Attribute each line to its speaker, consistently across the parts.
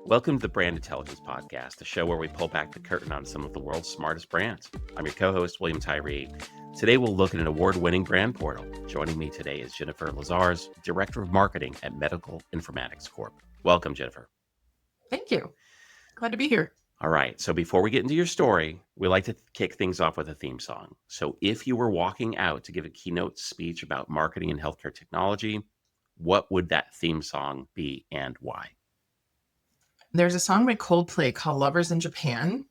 Speaker 1: Welcome to the Brand Intelligence Podcast, the show where we pull back the curtain on some of the world's smartest brands. I'm your co-host, William Tyree. Today, we'll look at an award-winning brand portal. Joining me today is Jennifer Lazarz, Director of Marketing at Medical Informatics Corp. Welcome, Jennifer.
Speaker 2: Thank you. Glad to be here.
Speaker 1: All right. So before we get into your story, we like to kick things off with a theme song. So if you were walking out to give a keynote speech about marketing and healthcare technology, what would that theme song be and why?
Speaker 2: There's a song by Coldplay called Lovers in Japan.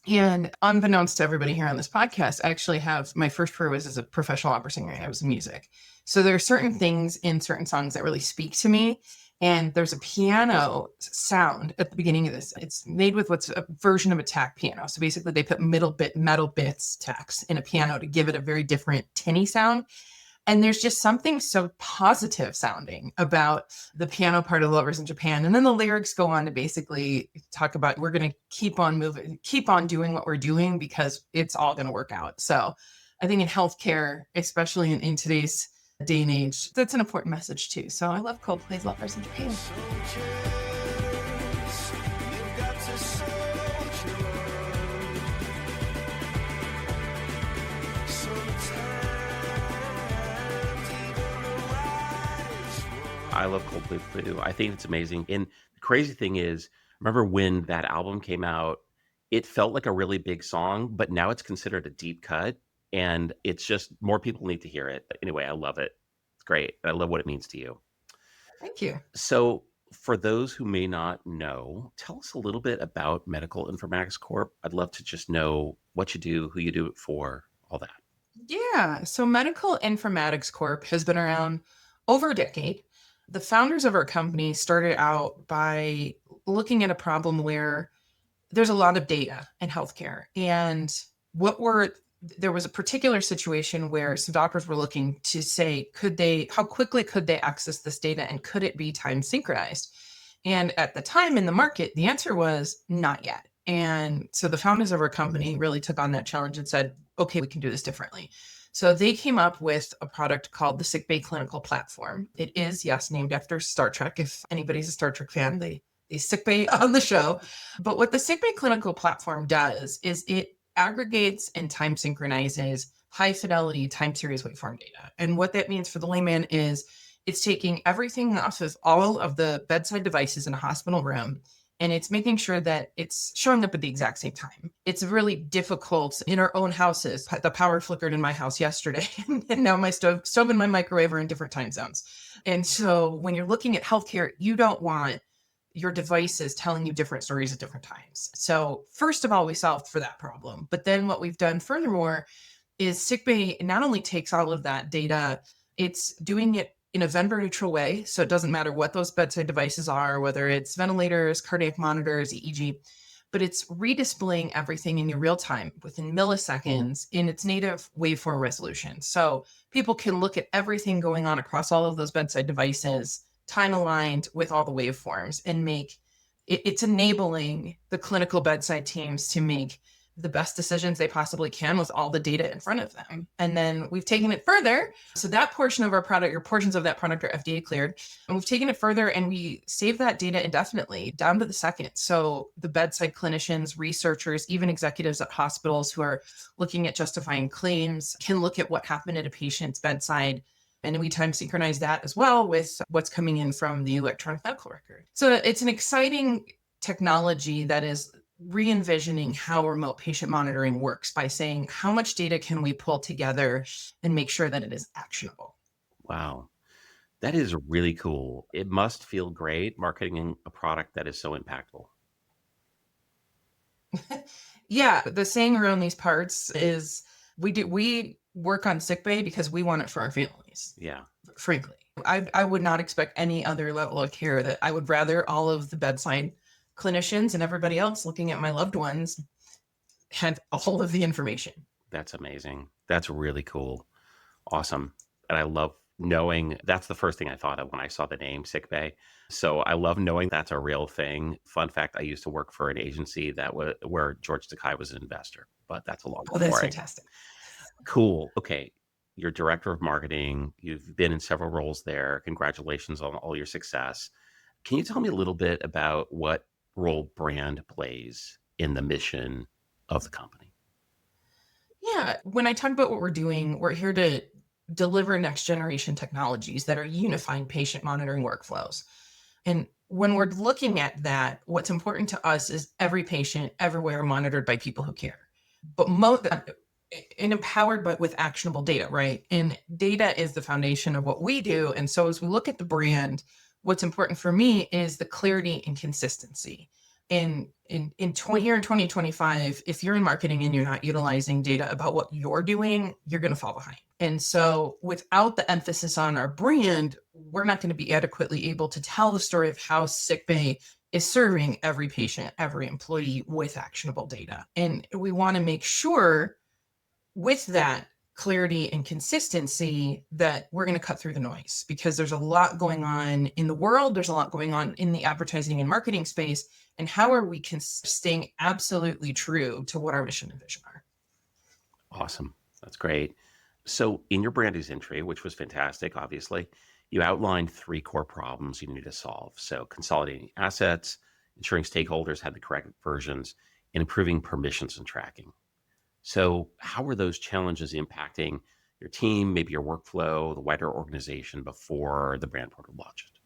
Speaker 2: And unbeknownst to everybody here on this podcast, I actually have my first career was as a professional opera singer. I was in music. So there are certain things in certain songs that really speak to me. And there's a piano sound at the beginning of this. It's made with what's a version of a tack piano. So basically they put metal bits tacks in a piano to give it a very different tinny sound. And there's just something so positive sounding about the piano part of Lovers in Japan. And then the lyrics go on to basically talk about we're going to keep on moving, keep on doing what we're doing because it's all going to work out. So I think in healthcare, especially in today's day and age, that's an important message too. So I love Coldplay's Lovers in Japan.
Speaker 1: I love Coldplay too. I think it's amazing. And the crazy thing is, remember when that album came out, it felt like a really big song, but now it's considered a deep cut. And it's just more people need to hear it. Anyway, I love it. It's great. I love what it means to you.
Speaker 2: Thank you.
Speaker 1: So for those who may not know, tell us a little bit about Medical Informatics Corp. I'd love to just know what you do, who you do it for, all that.
Speaker 2: Yeah. So Medical Informatics Corp has been around over a decade. The founders of our company started out by looking at a problem where there's a lot of data in healthcare. And there was a particular situation where some doctors were looking to say, how quickly could they access this data and could it be time synchronized? And at the time in the market, the answer was not yet. And so the founders of our company really took on that challenge and said, okay, we can do this differently. So they came up with a product called the Sickbay Clinical Platform. It is, yes, named after Star Trek. If anybody's a Star Trek fan, they sickbay on the show. But what the Sickbay Clinical Platform does is it aggregates and time synchronizes high fidelity time series waveform data. And what that means for the layman is it's taking everything off of all of the bedside devices in a hospital room, and it's making sure that it's showing up at the exact same time. It's really difficult in our own houses. The power flickered in my house yesterday, and now my stove and my microwave are in different time zones. And so when you're looking at healthcare, you don't want your devices telling you different stories at different times. So first of all, we solved for that problem. But then what we've done furthermore is Sickbay not only takes all of that data, it's doing it in a vendor neutral way. So it doesn't matter what those bedside devices are, whether it's ventilators, cardiac monitors, EEG, but it's redisplaying everything in your real time within milliseconds in its native waveform resolution. So people can look at everything going on across all of those bedside devices, time aligned with all the waveforms, and it's enabling the clinical bedside teams to make the best decisions they possibly can with all the data in front of them. And then we've taken it further. So that portion of our product, or portions of that product, are FDA cleared. And we've taken it further and we save that data indefinitely down to the second. So the bedside clinicians, researchers, even executives at hospitals who are looking at justifying claims can look at what happened at a patient's bedside. And we time synchronize that as well with what's coming in from the electronic medical record. So it's an exciting technology that is re-envisioning how remote patient monitoring works by saying, how much data can we pull together and make sure that it is actionable?
Speaker 1: Wow. That is really cool. It must feel great marketing a product that is so impactful.
Speaker 2: Yeah. The saying around these parts is we work on Sickbay because we want it for our families.
Speaker 1: Yeah.
Speaker 2: Frankly, I would not expect any other level of care. That I would rather all of the bedside clinicians and everybody else looking at my loved ones had a hold of the information.
Speaker 1: That's amazing. That's really cool. Awesome. And I love knowing that's the first thing I thought of when I saw the name Sickbay. So I love knowing that's a real thing. Fun fact, I used to work for an agency where George Takei was an investor, but that's a long story.
Speaker 2: That's fantastic.
Speaker 1: Cool. Okay. You're director of marketing. You've been in several roles there. Congratulations on all your success. Can you tell me a little bit about what role brand plays in the mission of the company.
Speaker 2: Yeah. When I talk about what we're doing, we're here to deliver next generation technologies that are unifying patient monitoring workflows. And when we're looking at that, what's important to us is every patient everywhere monitored by people who care, but and empowered, but with actionable data, right? And data is the foundation of what we do. And so as we look at the brand, what's important for me is the clarity and consistency. Here in 2025, if you're in marketing and you're not utilizing data about what you're doing, you're going to fall behind. And so without the emphasis on our brand, we're not going to be adequately able to tell the story of how Sickbay is serving every patient, every employee with actionable data. And we want to make sure with that clarity and consistency that we're going to cut through the noise, because there's a lot going on in the world. There's a lot going on in the advertising and marketing space. And how are we staying absolutely true to what our mission and vision are?
Speaker 1: Awesome. That's great. So, in your brand news entry, which was fantastic, obviously, you outlined three core problems you need to solve. So, consolidating assets, ensuring stakeholders had the correct versions, and improving permissions and tracking. So, how were those challenges impacting your team, maybe your workflow, the wider organization before the brand portal launched?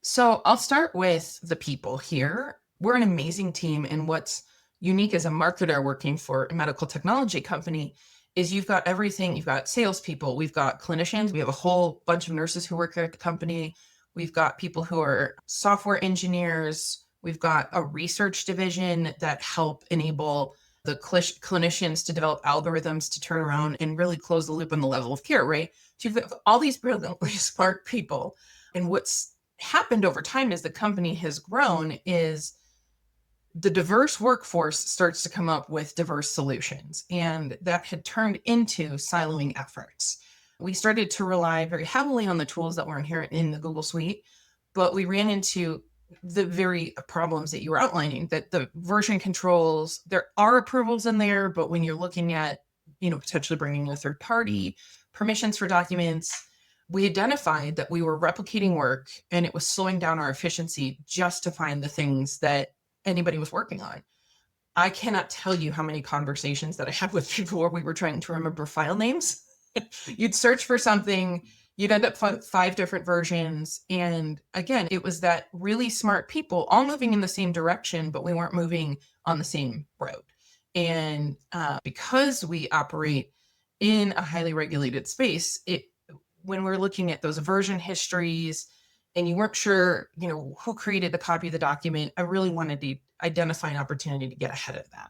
Speaker 2: So I'll start with the people here. We're an amazing team. And what's unique as a marketer working for a medical technology company is you've got everything. You've got salespeople, we've got clinicians, we have a whole bunch of nurses who work here at the company. We've got people who are software engineers. We've got a research division that help enable the clinicians to develop algorithms to turn around and really close the loop on the level of care, right? So you've got all these brilliantly smart people. And what's happened over time as the company has grown is the diverse workforce starts to come up with diverse solutions. And that had turned into siloing efforts. We started to rely very heavily on the tools that were inherent in the Google Suite, but we ran into the very problems that you were outlining, that the version controls, there are approvals in there, but when you're looking at, potentially bringing a third party, permissions for documents, we identified that we were replicating work and it was slowing down our efficiency just to find the things that anybody was working on. I cannot tell you how many conversations that I had with people where we were trying to remember file names. You'd search for something, you'd end up five different versions. And again, it was that really smart people all moving in the same direction, but we weren't moving on the same road. And because we operate in a highly regulated space, when we're looking at those version histories and you weren't sure, who created the copy of the document, I really wanted to identify an opportunity to get ahead of that.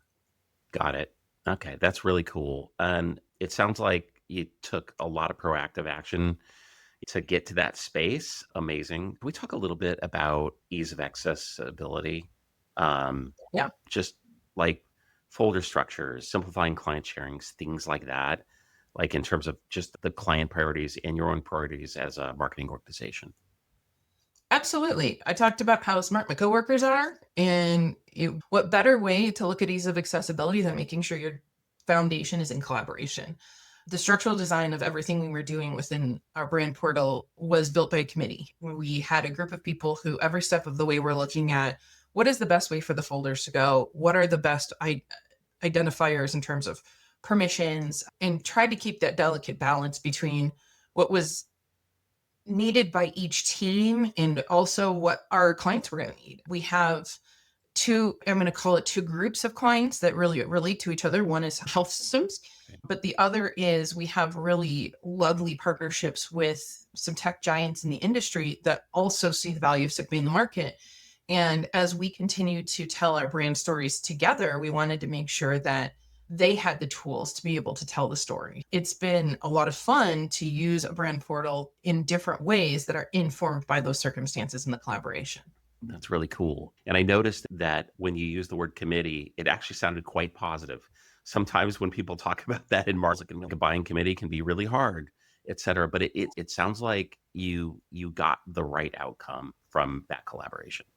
Speaker 1: Got it. Okay, that's really cool. And it sounds like you took a lot of proactive action to get to that space. Amazing. Can we talk a little bit about ease of accessibility?
Speaker 2: Yeah.
Speaker 1: Just like folder structures, simplifying client sharings, things like that, like in terms of just the client priorities and your own priorities as a marketing organization.
Speaker 2: Absolutely. I talked about how smart my coworkers are, and what better way to look at ease of accessibility than making sure your foundation is in collaboration. The structural design of everything we were doing within our brand portal was built by a committee. We had a group of people who every step of the way were looking at what is the best way for the folders to go? What are the best identifiers in terms of permissions, and tried to keep that delicate balance between what was needed by each team and also what our clients were going to need. We have I'm going to call it two groups of clients that really relate to each other. One is health systems, but the other is we have really lovely partnerships with some tech giants in the industry that also see the value of Sickbay in the market. And as we continue to tell our brand stories together, we wanted to make sure that they had the tools to be able to tell the story. It's been a lot of fun to use a brand portal in different ways that are informed by those circumstances and the collaboration.
Speaker 1: That's really cool. And I noticed that when you use the word committee, it actually sounded quite positive. Sometimes when people talk about that in marketing, like a buying committee can be really hard, et cetera. But it sounds like you got the right outcome from that collaboration.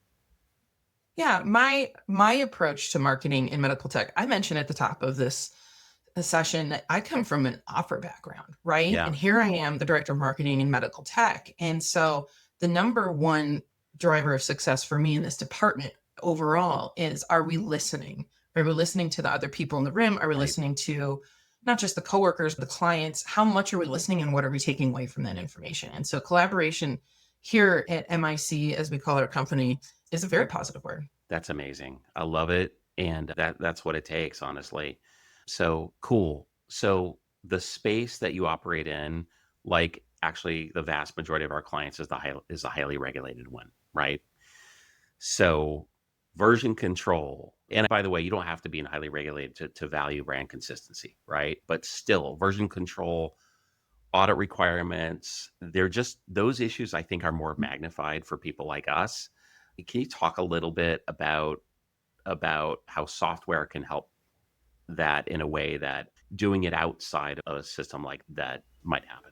Speaker 2: Yeah, my approach to marketing in medical tech, I mentioned at the top of this session that I come from an offer background, right?
Speaker 1: Yeah.
Speaker 2: And here I am, the director of marketing in medical tech. And so the number one driver of success for me in this department overall is, are we listening? Are we listening to the other people in the room? Are we
Speaker 1: Right.
Speaker 2: listening to not just the coworkers, but the clients? How much are we listening and what are we taking away from that information? And so collaboration here at MIC, as we call our company, is a very positive word.
Speaker 1: That's amazing. I love it. And that's what it takes, honestly. So cool. So the space that you operate in, like actually the vast majority of our clients is a highly regulated one, right? So version control. And by the way, you don't have to be in highly regulated to value brand consistency, right? But still, version control, audit requirements, they're just those issues I think are more magnified for people like us. Can you talk a little bit about how software can help that in a way that doing it outside of a system like that might happen?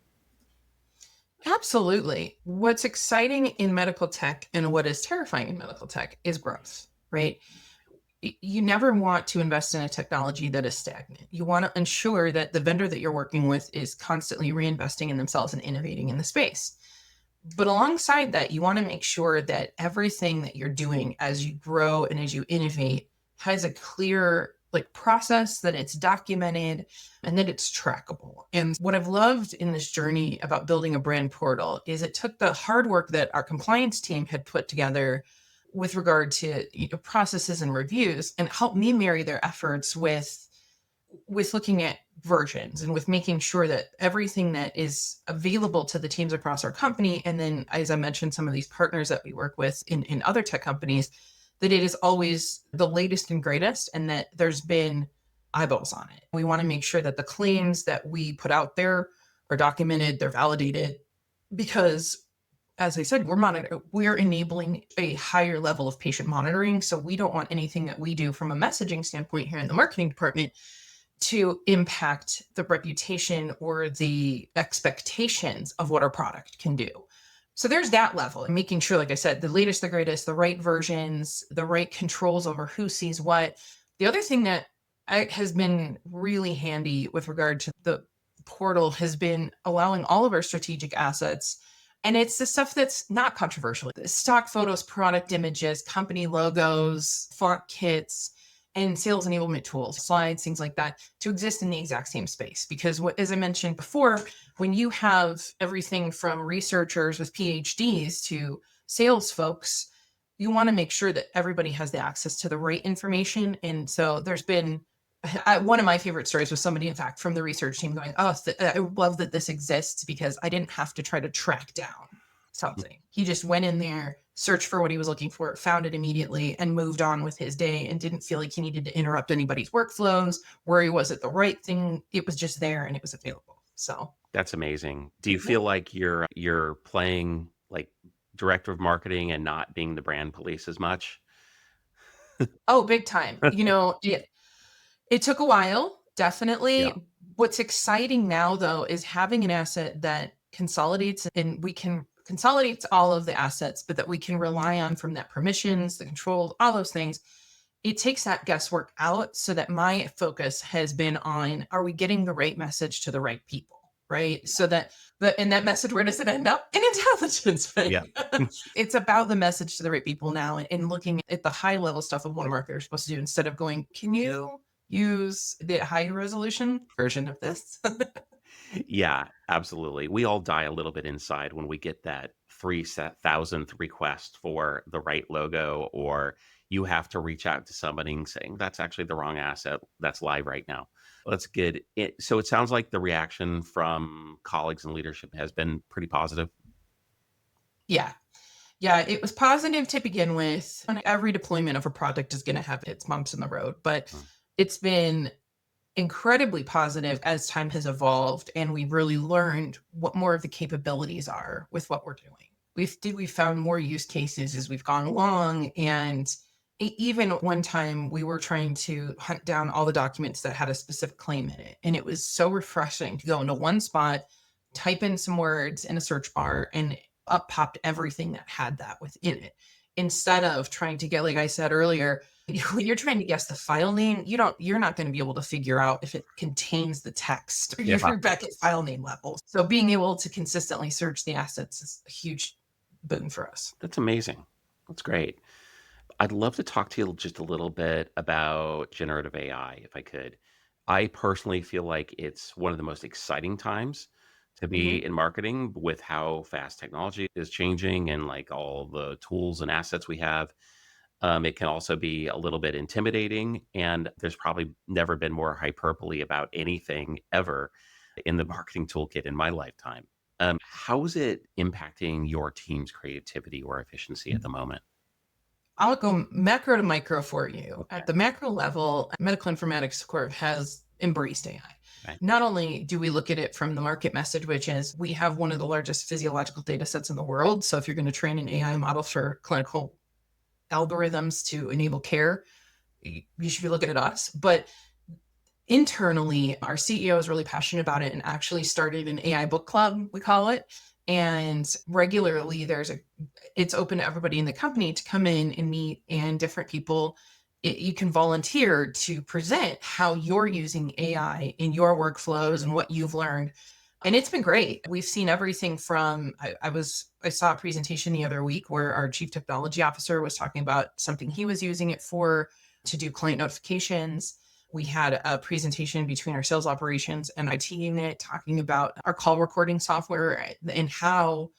Speaker 2: Absolutely. What's exciting in medical tech and what is terrifying in medical tech is growth, right? You never want to invest in a technology that is stagnant. You want to ensure that the vendor that you're working with is constantly reinvesting in themselves and innovating in the space. But alongside that, you want to make sure that everything that you're doing as you grow and as you innovate has a clear process, that it's documented and that it's trackable. And what I've loved in this journey about building a brand portal is it took the hard work that our compliance team had put together with regard to processes and reviews, and helped me marry their efforts with looking at versions and with making sure that everything that is available to the teams across our company, and then, as I mentioned, some of these partners that we work with in other tech companies, that it is always the latest and greatest and that there's been eyeballs on it. We want to make sure that the claims that we put out there are documented, they're validated, because as I said, we're enabling a higher level of patient monitoring. So we don't want anything that we do from a messaging standpoint here in the marketing department to impact the reputation or the expectations of what our product can do. So there's that level, and making sure, like I said, the latest, the greatest, the right versions, the right controls over who sees what. The other thing that has been really handy with regard to the portal has been allowing all of our strategic assets. And it's the stuff that's not controversial. Stock photos, product images, company logos, font kits, and sales enablement tools, slides, things like that, to exist in the exact same space. Because as I mentioned before, when you have everything from researchers with PhDs to sales folks, you want to make sure that everybody has the access to the right information. And so there's been one of my favorite stories was somebody, in fact, from the research team going, "Oh, I love that this exists because I didn't have to try to track down something. He just went in there, searched for what he was looking for, found it immediately, and moved on with his day and didn't feel like he needed to interrupt anybody's workflows, where he was at the right thing. It was just there and it was available." So
Speaker 1: That's amazing. Do you feel like you're playing like director of marketing and not being the brand police as much?
Speaker 2: oh, big time. It took a while,
Speaker 1: Yeah.
Speaker 2: definitely. What's exciting now, though, is having an asset that consolidates, and we can consolidate all of the assets, but that we can rely on from that permissions, the controls, all those things. It takes that guesswork out so that my focus has been on, are we getting the right message to the right people? Right. So that and that message, where does it end up? In intelligence.
Speaker 1: Yeah.
Speaker 2: It's about the message to the right people now, and looking at the high level stuff of what a marketer is supposed to do, instead of going, can you use the high resolution version of this?
Speaker 1: Yeah, absolutely. We all die a little bit inside when we get that 3,000th request for the right logo, or you have to reach out to somebody and saying, that's actually the wrong asset that's live right now. Well, that's good. So it sounds like the reaction from colleagues and leadership has been pretty positive.
Speaker 2: Yeah. Yeah, it was positive to begin with. And every deployment of a product is going to have its bumps in the road, but
Speaker 1: Mm.
Speaker 2: it's been incredibly positive as time has evolved, and we've really learned what more of the capabilities are with what we're doing. We found more use cases as we've gone along, and even one time we were trying to hunt down all the documents that had a specific claim in it, and it was so refreshing to go into one spot, type in some words in a search bar, and up popped everything that had that within it, instead of trying to get, like I said earlier, when you're trying to guess the file name, you're not going to be able to figure out if it contains the text.
Speaker 1: Yeah.
Speaker 2: You're back at file name level. So being able to consistently search the assets is a huge boon for us.
Speaker 1: That's amazing. That's great. I'd love to talk to you just a little bit about generative AI, if I could. I personally feel like it's one of the most exciting times to
Speaker 2: Mhm.
Speaker 1: be in marketing with how fast technology is changing and like all the tools and assets we have. It can also be a little bit intimidating, and there's probably never been more hyperbole about anything ever in the marketing toolkit in my lifetime. How is it impacting your team's creativity or efficiency at the moment?
Speaker 2: I'll go macro to micro for you.
Speaker 1: Okay.
Speaker 2: At the macro level, Medical Informatics Corp has embraced AI.
Speaker 1: Right.
Speaker 2: Not only do we look at it from the market message, which is we have one of the largest physiological data sets in the world. So if you're going to train an AI model for clinical algorithms to enable care, you should be looking at us. But internally, our CEO is really passionate about it and actually started an AI book club, we call it. And regularly it's open to everybody in the company to come in and meet, and different people. You can volunteer to present how you're using AI in your workflows and what you've learned. And it's been great. We've seen everything from I saw a presentation the other week where our chief technology officer was talking about something he was using it for to do client notifications. We had a presentation between our sales operations and IT unit talking about our call recording software and how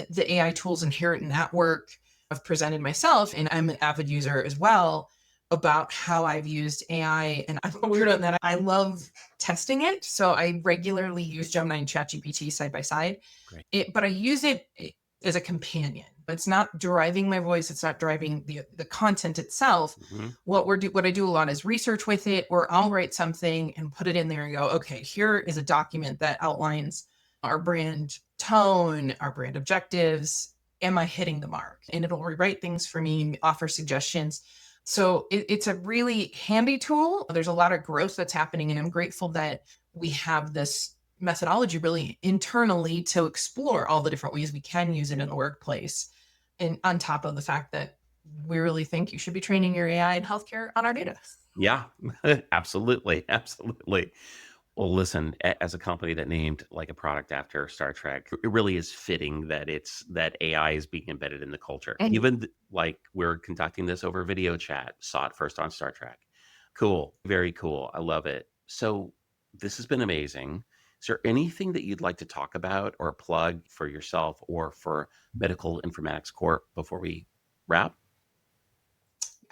Speaker 2: the AI tools inherent in that work. I've presented myself, and I'm an avid user as well, about how I've used AI. And I'm weird on that. I love testing it. So I regularly use Gemini and ChatGPT side by side.
Speaker 1: Great.
Speaker 2: But I use it as a companion. It's not deriving my voice. It's not driving the content itself.
Speaker 1: Mhm.
Speaker 2: What I do a lot is research with it, or I'll write something and put it in there and go, okay, here is a document that outlines our brand tone, our brand objectives. Am I hitting the mark? And it'll rewrite things for me, offer suggestions. So it's a really handy tool. There's a lot of growth that's happening, and I'm grateful that we have this methodology really internally to explore all the different ways we can use it in the workplace. And on top of the fact that we really think you should be training your AI in healthcare on our data.
Speaker 1: Yeah, absolutely, absolutely. Well, listen, as a company that named like a product after Star Trek, it really is fitting that that AI is being embedded in the culture.
Speaker 2: And
Speaker 1: Even like we're conducting this over video chat, saw it first on Star Trek. Cool, very cool. I love it. So this has been amazing. Is there anything that you'd like to talk about or plug for yourself or for Medical Informatics Corp before we wrap?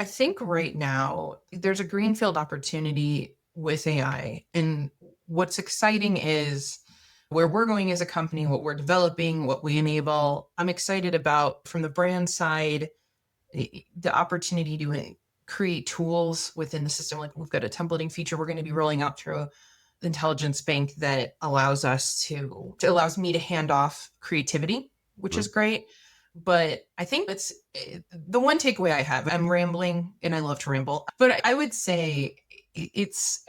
Speaker 2: I think right now there's a greenfield opportunity with AI. And what's exciting is where we're going as a company, what we're developing, what we enable. I'm excited about from the brand side, the opportunity to create tools within the system. Like we've got a templating feature we're going to be rolling out through the intelligence bank that allows me to hand off creativity, which
Speaker 1: Mhm.
Speaker 2: is great. But I think that's the one takeaway I have. I'm rambling and I love to ramble, but I would say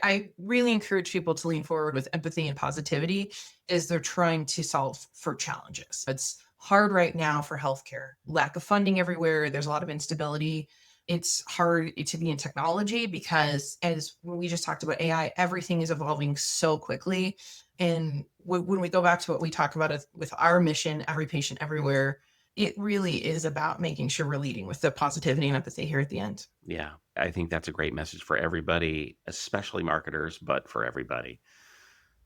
Speaker 2: I really encourage people to lean forward with empathy and positivity as they're trying to solve for challenges. It's hard right now for healthcare, lack of funding everywhere. There's a lot of instability. It's hard to be in technology because, as when we just talked about AI, everything is evolving so quickly. And when we go back to what we talk about with our mission, every patient everywhere, it really is about making sure we're leading with the positivity and empathy here at the end.
Speaker 1: Yeah, I think that's a great message for everybody, especially marketers, but for everybody.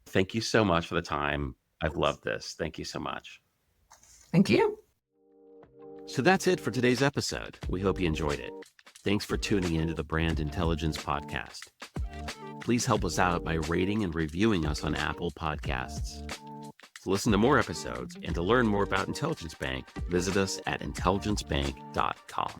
Speaker 1: Thank you so much for the time. I've loved this. Thank you so much.
Speaker 2: Thank you.
Speaker 1: So that's it for today's episode. We hope you enjoyed it. Thanks for tuning in to the Brand Intelligence Podcast. Please help us out by rating and reviewing us on Apple Podcasts. To listen to more episodes and to learn more about Intelligence Bank, visit us at intelligencebank.com.